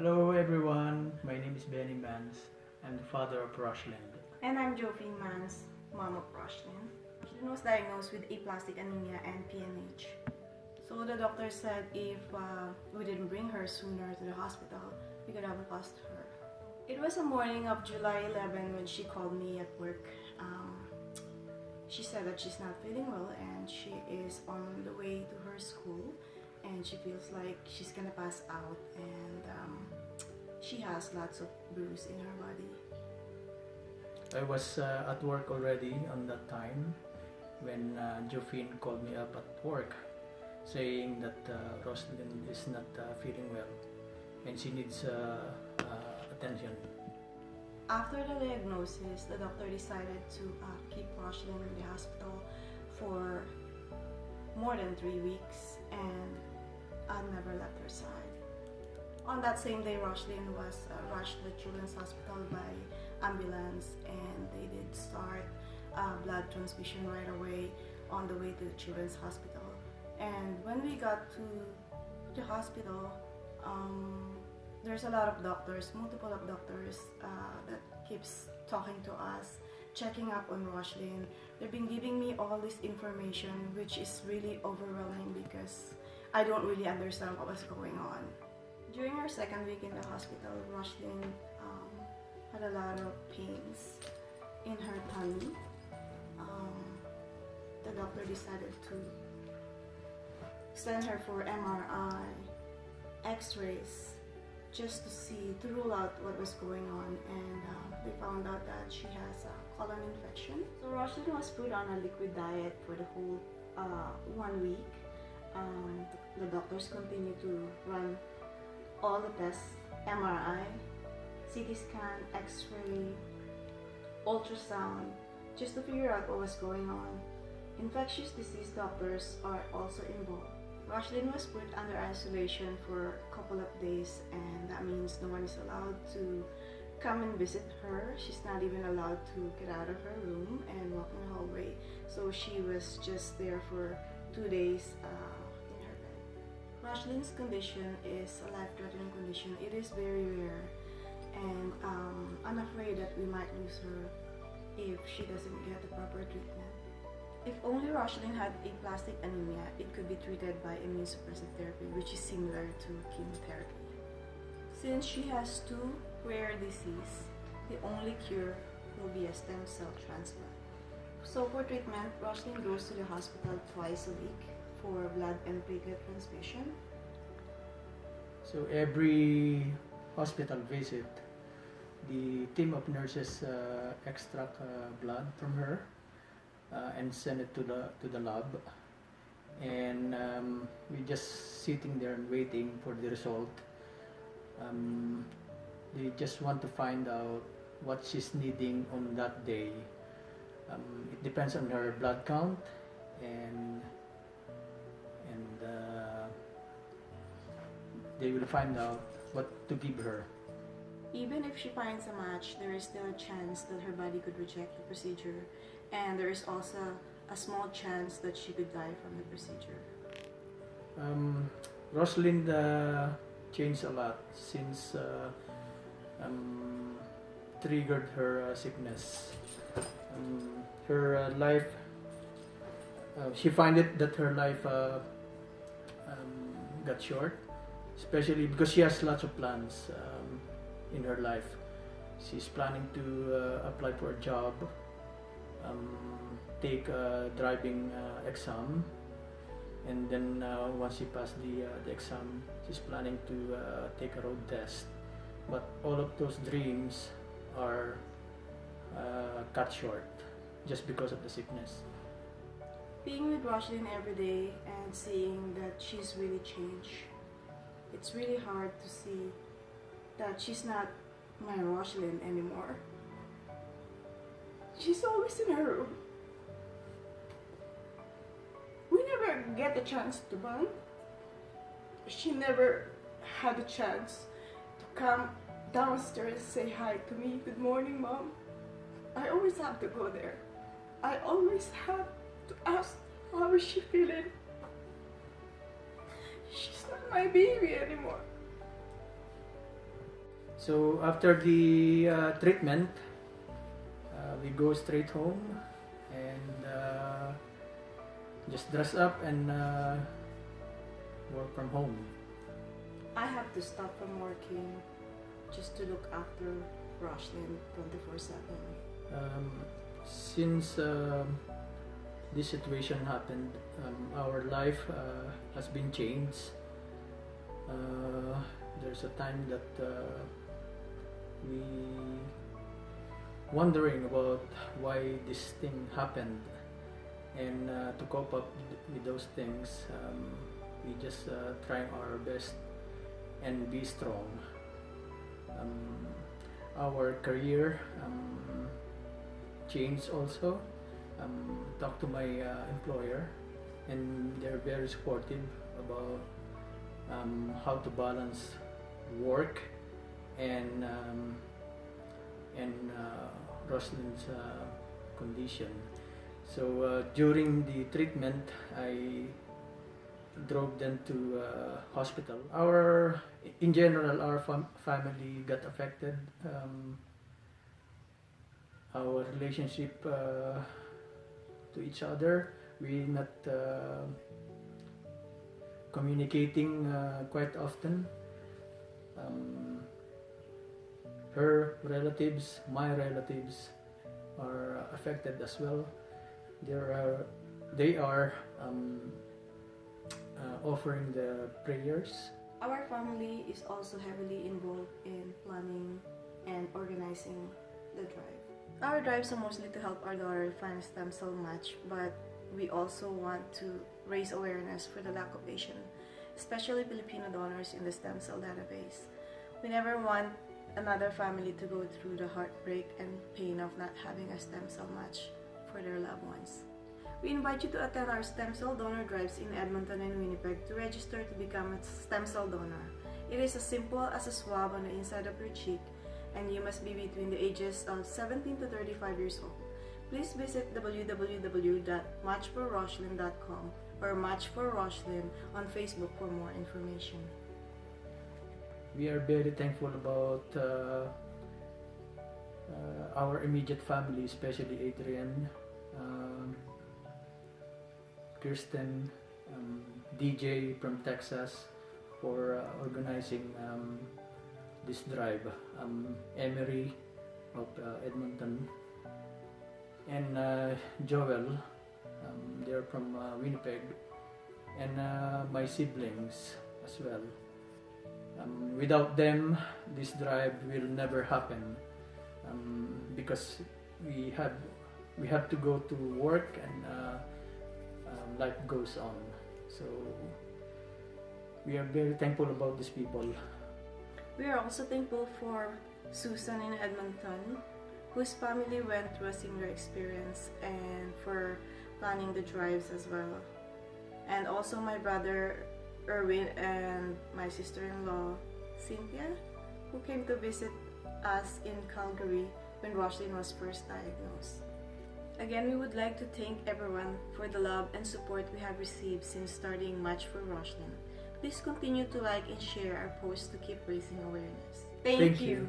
Hello everyone, my name is Benny Mans. I'm the father of Roshlind. And I'm Jophine Mans, mom of Roshlind. She was diagnosed with aplastic anemia and PNH. So the doctor said if we didn't bring her sooner to the hospital, we could have lost her. It was the morning of July 11 when she called me at work. She said that she's not feeling well and she is on the way to her school and she feels like she's gonna pass out and she has lots of bruise in her body. I was at work already on that time when Jophine called me up at work saying that Roshlind is not feeling well and she needs attention. After the diagnosis, the doctor decided to keep Roshlind in the hospital for more than 3 weeks and I never left her side. On that same day, Roshlind was rushed to the Children's Hospital by ambulance and they did start blood transfusion right away on the way to the Children's Hospital. And when we got to the hospital, there's a lot of doctors, multiple of doctors that keeps talking to us, checking up on Roshlind. They've been giving me all this information which is really overwhelming because I don't really understand what was going on. During her second week in the hospital, Roshlind had a lot of pains in her tummy. The doctor decided to send her for MRI, X-rays, just to see, to rule out what was going on, and they found out that she has a colon infection. So Roshlind was put on a liquid diet for the whole 1 week. The doctors continue to run all the tests, MRI, CT scan, X-ray, ultrasound, just to figure out what was going on. Infectious disease doctors are also involved. Roshlind was put under isolation for a couple of days and that means no one is allowed to come and visit her. She's not even allowed to get out of her room and walk in the hallway. So she was just there for 2 days in her bed. Roshlind's condition is a life-threatening condition. It is very rare and I'm afraid that we might lose her if she doesn't get the proper treatment. If only Roshlind had aplastic anemia, it could be treated by immunosuppressive therapy, which is similar to chemotherapy. Since she has 2 rare diseases, the only cure will be a stem cell transplant. So for treatment, Roshlind goes to the hospital twice a week for blood and platelet transfusion. So every hospital visit, the team of nurses extract blood from her and send it to the lab, and we just sitting there and waiting for the result. They just want to find out what she's needing on that day. It depends on her blood count and they will find out what to give her. Even if she finds a match, there is still a chance that her body could reject the procedure, and there is also a small chance that she could die from the procedure. Roshlind changed a lot since triggered her sickness. Her life, she find it that her life got short, especially because she has lots of plans in her life. She's planning to apply for a job, take a driving exam, and then once she passed the exam, she's planning to take a road test. But all of those dreams are cut short just because of the sickness. Being with Roshlind every day and seeing that she's really changed, it's really hard to see that she's not my Roshlind anymore. She's always in her room. We never get the chance to bond. She never had a chance to come downstairs and say hi to me. Good morning, Mom. I always have to go there. I always have to ask how is she feeling. She's not my baby anymore. So after the treatment, we go straight home and just dress up and work from home. I have to stop from working just to look after Roshlind 24/7. Since this situation happened, our life has been changed. There's a time that we wondering about why this thing happened, and to cope up with those things, we just trying our best and be strong. Our career changed also. Talked to my employer, and they're very supportive about how to balance work and Roslind's condition. So during the treatment, I drove them to hospital. In general, our family got affected. Our relationship to each other, we not communicating quite often. Her relatives, my relatives, are affected as well. They are offering the prayers. Our family is also heavily involved in planning and organizing the drive. Our drives are mostly to help our daughter find a stem cell match, but we also want to raise awareness for the lack of Asian, especially Filipino donors in the stem cell database. We never want another family to go through the heartbreak and pain of not having a stem cell match for their loved ones. We invite you to attend our stem cell donor drives in Edmonton and Winnipeg to register to become a stem cell donor. It is as simple as a swab on the inside of your cheek, and you must be between the ages of 17 to 35 years old. Please visit www.Match4Roshlind.com or Match4Roshlind on Facebook for more information. We are very thankful about our immediate family, especially Adrian, Kirsten, DJ from Texas, for organizing this drive. Emery of Edmonton, and Joel, they're from Winnipeg, and my siblings as well. Without them, this drive will never happen, because we have to go to work, and life goes on. So we are very thankful about these people. We are also thankful for Susan in Edmonton, whose family went through a similar experience, and for planning the drives as well. And also my brother Erwin and my sister-in-law Cynthia, who came to visit us in Calgary when Roshlind was first diagnosed. Again, we would like to thank everyone for the love and support we have received since starting Match4Roshlind. Please continue to like and share our posts to keep raising awareness. Thank you.